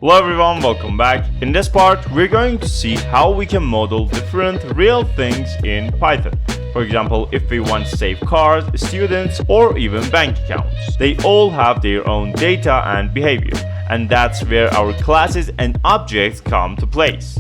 Hello everyone, welcome back. In this part, we're going to see how we can model different real things in Python. For example, if we want to save cars, students, or even bank accounts. They all have their own data and behavior, and that's where our classes and objects come to place.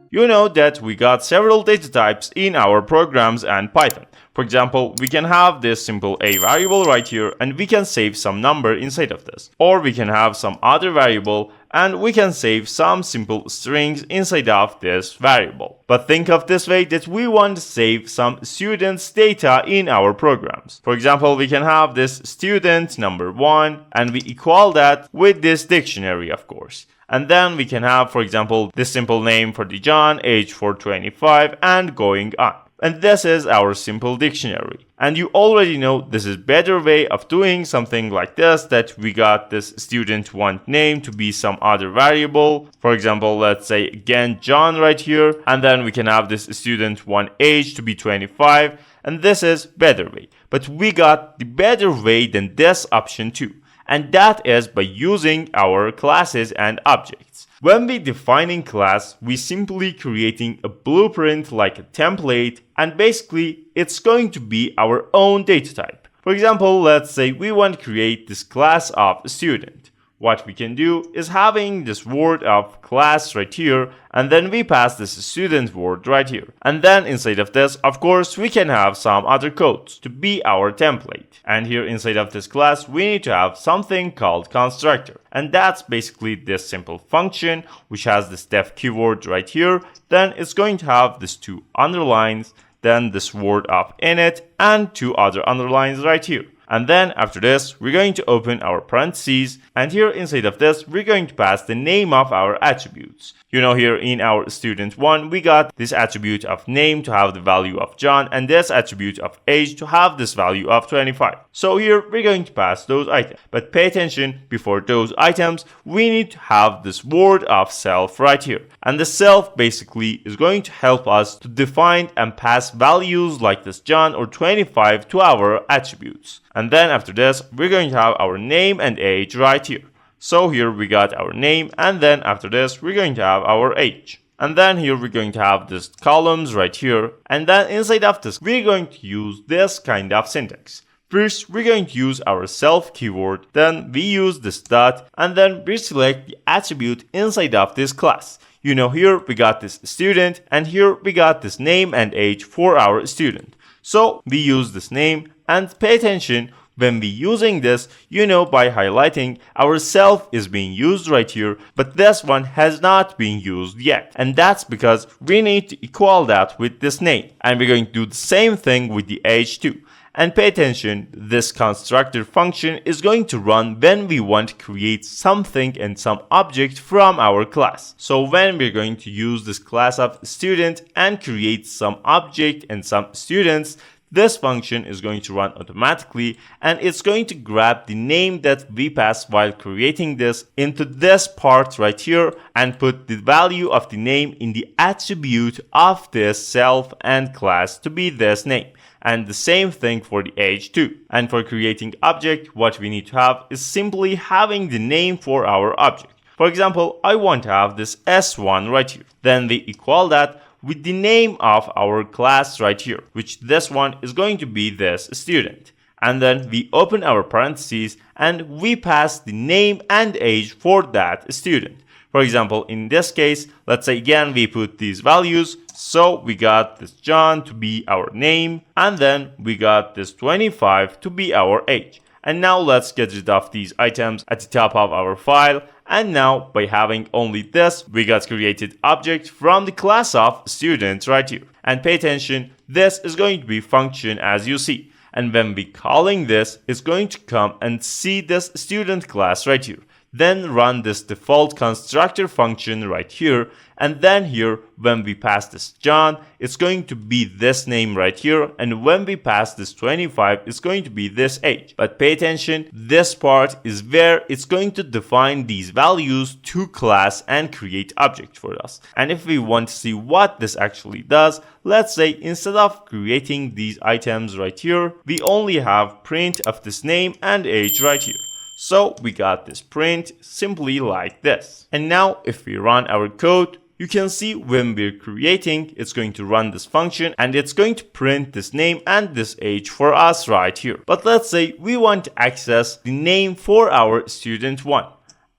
You know that we got several data types in our programs and Python. For example, we can have this simple a variable right here and we can save some number inside of this. Or we can have some other variable and we can save some simple strings inside of this variable. But think of this way that we want to save some students' data in our programs. For example, we can have this student number 1 and we equal that with this dictionary, of course. And then we can have, for example, this simple name for the John, age for 25, and going on. And this is our simple dictionary. And you already know this is better way of doing something like this, that we got this student 1 name to be some other variable. For example, let's say again John right here. And then we can have this student 1 age to be 25. And this is better way. But we got the better way than this option too. And that is by using our classes and objects. When we defining class, we simply creating a blueprint like a template, and basically it's going to be our own data type. For example, let's say we want to create this class of student. What we can do is having this word of class right here, and then we pass this student word right here. And then inside of this, of course, we can have some other codes to be our template. And here inside of this class, we need to have something called constructor. And that's basically this simple function, which has this def keyword right here. Then it's going to have this 2 underlines, then this word of init, and 2 other underlines right here. And then after this, we're going to open our parentheses, and here inside of this, we're going to pass the name of our attributes. You know, here in our student 1, we got this attribute of name to have the value of John, and this attribute of age to have this value of 25. So here, we're going to pass those items. But pay attention, before those items, we need to have this word of self right here. And the self basically is going to help us to define and pass values like this John or 25 to our attributes. And then after this, we're going to have our name and age right here. So here we got our name, and then after this, we're going to have our age. And then here we're going to have this columns right here. And then inside of this, we're going to use this kind of syntax. First, we're going to use our self keyword, then we use this dot, and then we select the attribute inside of this class. You know, here we got this student, and here we got this name and age for our student. So we use this name, and pay attention, when we using this, you know, by highlighting, our self is being used right here, but this one has not been used yet. And that's because we need to equal that with this name. And we're going to do the same thing with the age too. And pay attention, this constructor function is going to run when we want to create something and some object from our class. So when we're going to use this class of student and create some object and some students, this function is going to run automatically, and it's going to grab the name that we passed while creating this into this part right here and put the value of the name in the attribute of this self and class to be this name. And the same thing for the age too. And for creating object, what we need to have is simply having the name for our object. For example, I want to have this S1 right here. Then we equal that with the name of our class right here, which this one is going to be this student. And then we open our parentheses and we pass the name and age for that student. For example, in this case, let's say again we put these values. So we got this John to be our name, and then we got this 25 to be our age. And now let's get rid of these items at the top of our file. And now by having only this, we got created object from the class of student right here. And pay attention, this is going to be function as you see. And when we calling this, it's going to come and see this student class right here. then run this default constructor function right here, and then here when we pass this John, it's going to be this name right here, and when we pass this 25, it's going to be this age. But pay attention, this part is where it's going to define these values to class and create object for us. And if we want to see what this actually does, let's say instead of creating these items right here, we only have print of this name and age right here. So we got this print simply like this. And now if we run our code, you can see when we're creating, it's going to run this function and it's going to print this name and this age for us right here. But let's say we want to access the name for our student 1.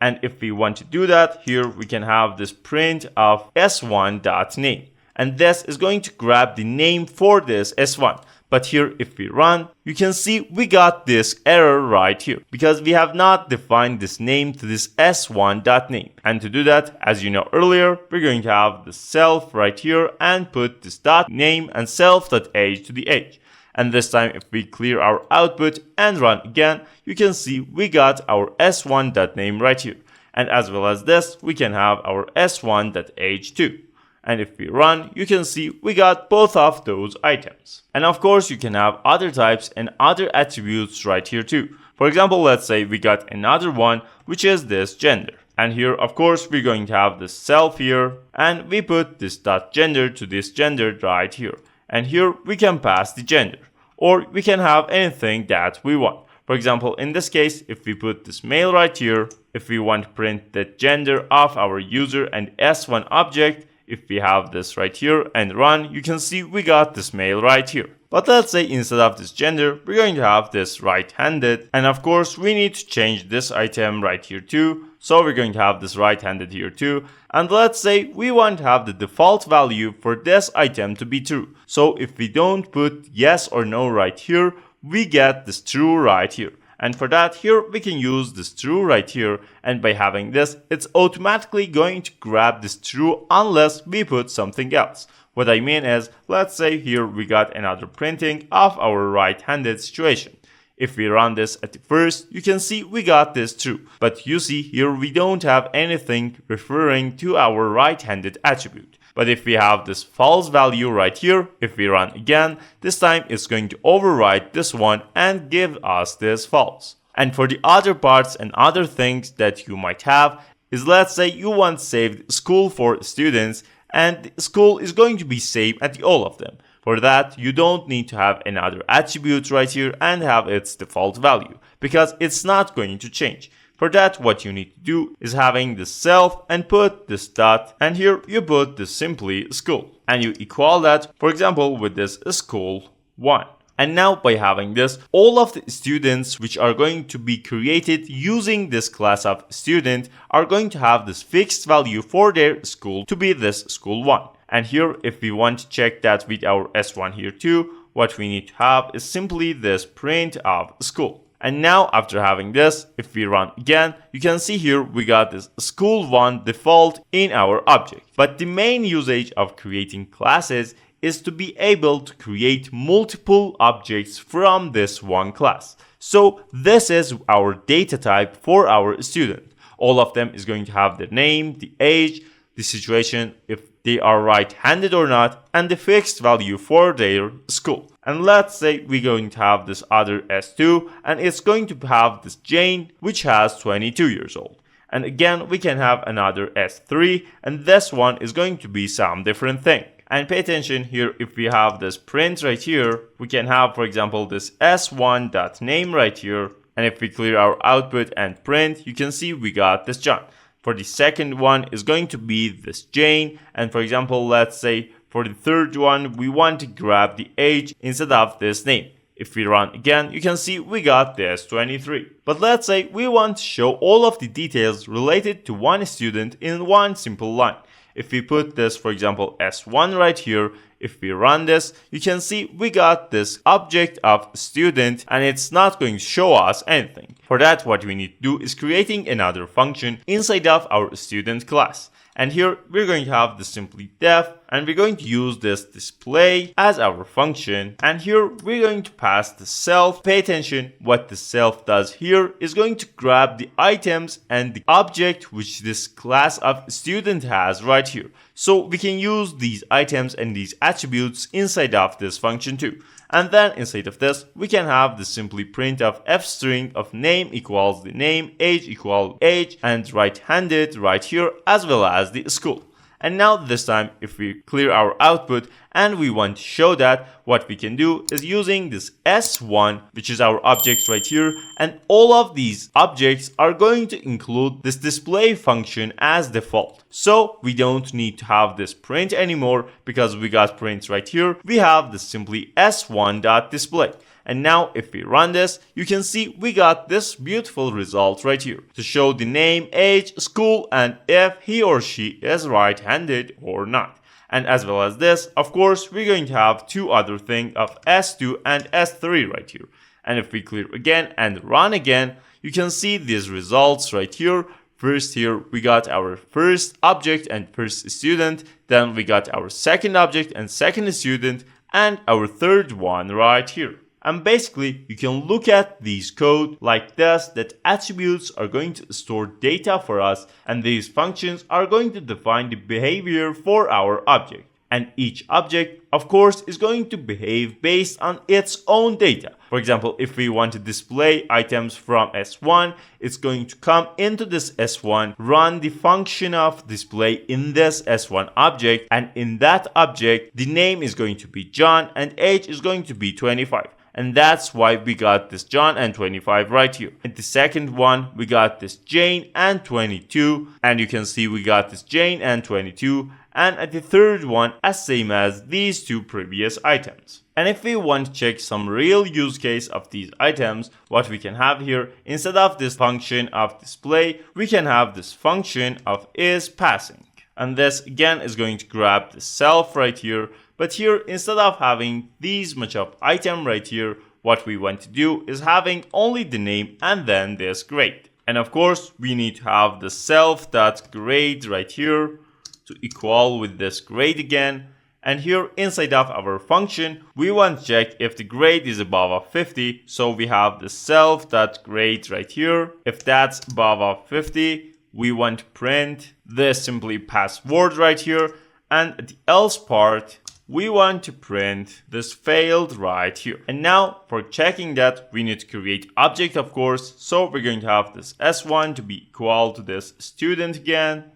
And if we want to do that, here we can have this print of s1.name. And this is going to grab the name for this s1. But here if we run, you can see we got this error right here because we have not defined this name to this s1.name. And to do that, as you know earlier, we're going to have the self right here and put this .name and self.age to the age. And this time if we clear our output and run again, you can see we got our s1.name right here. And as well as this, we can have our s1.age too. And if we run, you can see we got both of those items. And of course, you can have other types and other attributes right here too. For example, let's say we got another one, which is this gender. And here, of course, we're going to have this self here, and we put this .gender to this gender right here. And here we can pass the gender, or we can have anything that we want. For example, in this case, if we put this male right here, if we want to print the gender of our user and s1 object, if we have this right here and run, you can see we got this male right here. But let's say instead of this gender, we're going to have this right-handed. And of course, we need to change this item right here too. So we're going to have this right-handed here too. And let's say we want to have the default value for this item to be true. So if we don't put yes or no right here, we get this true right here. And for that, here we can use this true right here, and by having this, it's automatically going to grab this true unless we put something else. What I mean is, let's say here we got another printing of our right-handed situation. If we run this at the first, you can see we got this true. But you see here we don't have anything referring to our right-handed attribute. But if we have this false value right here, if we run again, this time it's going to overwrite this one and give us this false. And for the other parts and other things that you might have is, let's say you want saved school for students and school is going to be saved at all of them. For that, you don't need to have another attribute right here and have its default value because it's not going to change. For that, what you need to do is having the self and put this dot, and here you put this simply school. And you equal that, for example, with this school 1. And now by having this, all of the students which are going to be created using this class of student are going to have this fixed value for their school to be this school 1. And here, if we want to check that with our S1 here too, what we need to have is simply this print of school. And now after having this, if we run again, you can see here we got this school1 default in our object. But the main usage of creating classes is to be able to create multiple objects from this one class. So this is our data type for our student. All of them is going to have the name, the age, the situation, if they are right-handed or not, and the fixed value for their school. And let's say we're going to have this other S2, and it's going to have this Jane, which has 22 years old. And again, we can have another S3, and this one is going to be some different thing. And pay attention here, if we have this print right here, we can have, for example, this s1.name right here. And if we clear our output and print, you can see we got this John. For the second one is going to be this Jane. And for example, let's say for the third one, we want to grab the age instead of this name. If we run again, you can see we got this 23. But let's say we want to show all of the details related to one student in one simple line. If we put this, for example, S1 right here, if we run this, you can see we got this object of student and it's not going to show us anything. For that, what we need to do is creating another function inside of our student class. And here we're going to have the simply def, and we're going to use this display as our function. And here we're going to pass the self. Pay attention, what the self does here is going to grab the items and the object which this class of student has right here. So we can use these items and these attributes inside of this function too. And then inside of this, we can have the simply print of f string of name equals the name, age equal age, and right-handed right here, as well as the school. And now this time, if we clear our output and we want to show that, what we can do is using this s1, which is our object right here, and all of these objects are going to include this display function as default. So we don't need to have this print anymore because we got print right here. We have the simply s1.display. And now if we run this, you can see we got this beautiful result right here to show the name, age, school, and if he or she is right-handed or not. And as well as this, of course, we're going to have two other things of S2 and S3 right here. And if we clear again and run again, you can see these results right here. First here, we got our first object and first student. Then we got our second object and second student, and our third one right here. And basically, you can look at these code like this, that attributes are going to store data for us, and these functions are going to define the behavior for our object. And each object, of course, is going to behave based on its own data. For example, if we want to display items from S1, it's going to come into this S1, run the function of display in this S1 object, and in that object, the name is going to be John and age is going to be 25. And that's why we got this John and 25 right here. And the second one, we got this Jane and 22. And you can see we got this Jane and 22. And at the third one, as same as these two previous items. And if we want to check some real use case of these items, what we can have here, instead of this function of display, we can have this function of isPassing. And this again is going to grab the self right here. But here, instead of having these much of item right here, what we want to do is having only the name and then this grade. And of course, we need to have the self.grade right here to equal with this grade again. And here inside of our function, we want to check if the grade is above 50. So we have the self.grade right here. If that's above 50, we want to print this simply password right here. And at the else part, we want to print this failed right here. And now for checking that, we need to create object, of course. So we're going to have this S1 to be equal to this student again.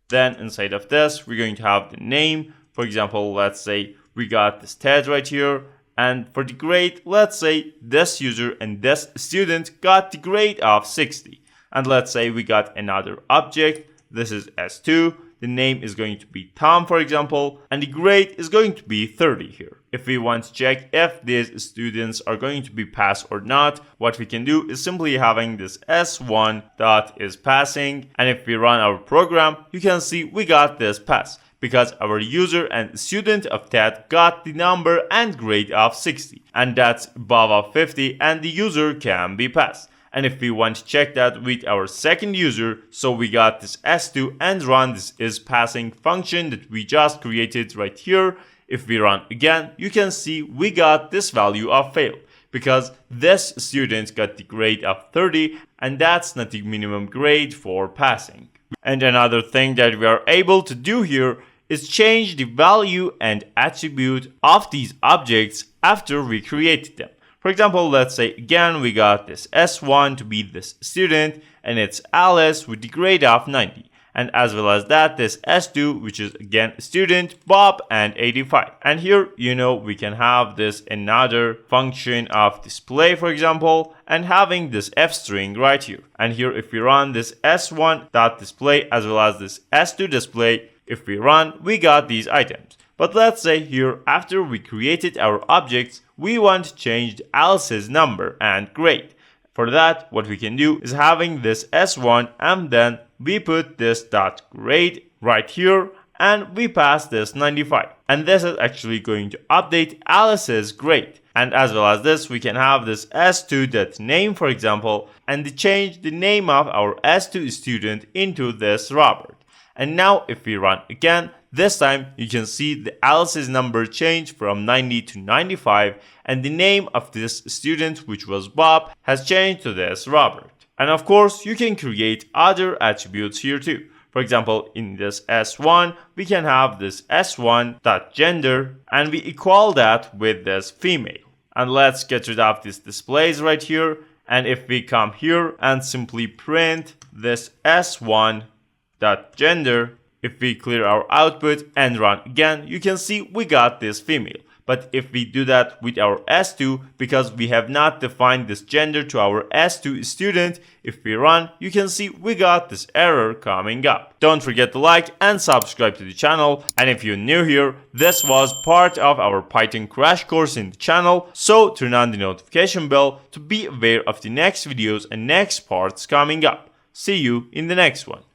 Then inside of this, we're going to have the name. For example, let's say we got this Ted right here. And for the grade, let's say this user and this student got the grade of 60. And let's say we got another object. This is S2. The name is going to be Tom, for example, and the grade is going to be 30 here. If we want to check if these students are going to be passed or not, what we can do is simply having this s1.isPassing, and if we run our program, you can see we got this pass because our user and student of that got the number and grade of 60, and that's above 50, and the user can be passed. And if we want to check that with our second user, so we got this S2 and run this isPassing function that we just created right here. If we run again, you can see we got this value of fail because this student got the grade of 30 and that's not the minimum grade for passing. And another thing that we are able to do here is change the value and attribute of these objects after we created them. For example, let's say again we got this S1 to be this student and it's Alice with the grade of 90. And as well as that, this S2, which is again student, Bob and 85. And here, we can have this another function of display, for example, and having this F string right here. And here, if we run this S1.display as well as this S2 display, if we run, we got these items. But let's say here, after we created our objects, we want to change Alice's number and grade. For that, what we can do is having this S1 and then we put this .grade right here and we pass this 95. And this is actually going to update Alice's grade. And as well as this, we can have this s2.name, for example, and change the name of our s2 student into this Robert. And now if we run again, this time you can see the Alice's number changed from 90 to 95, and the name of this student, which was Bob, has changed to this Robert. And of course, you can create other attributes here too. For example, in this S1, we can have this S1.gender, and we equal that with this female. And let's get rid of these displays right here. And if we come here and simply print this S1.gender, if we clear our output and run again, you can see we got this female. But if we do that with our S2, because we have not defined this gender to our S2 student, if we run, you can see we got this error coming up. Don't forget to like and subscribe to the channel. And if you're new here, this was part of our Python crash course in the channel. So turn on the notification bell to be aware of the next videos and next parts coming up. See you in the next one.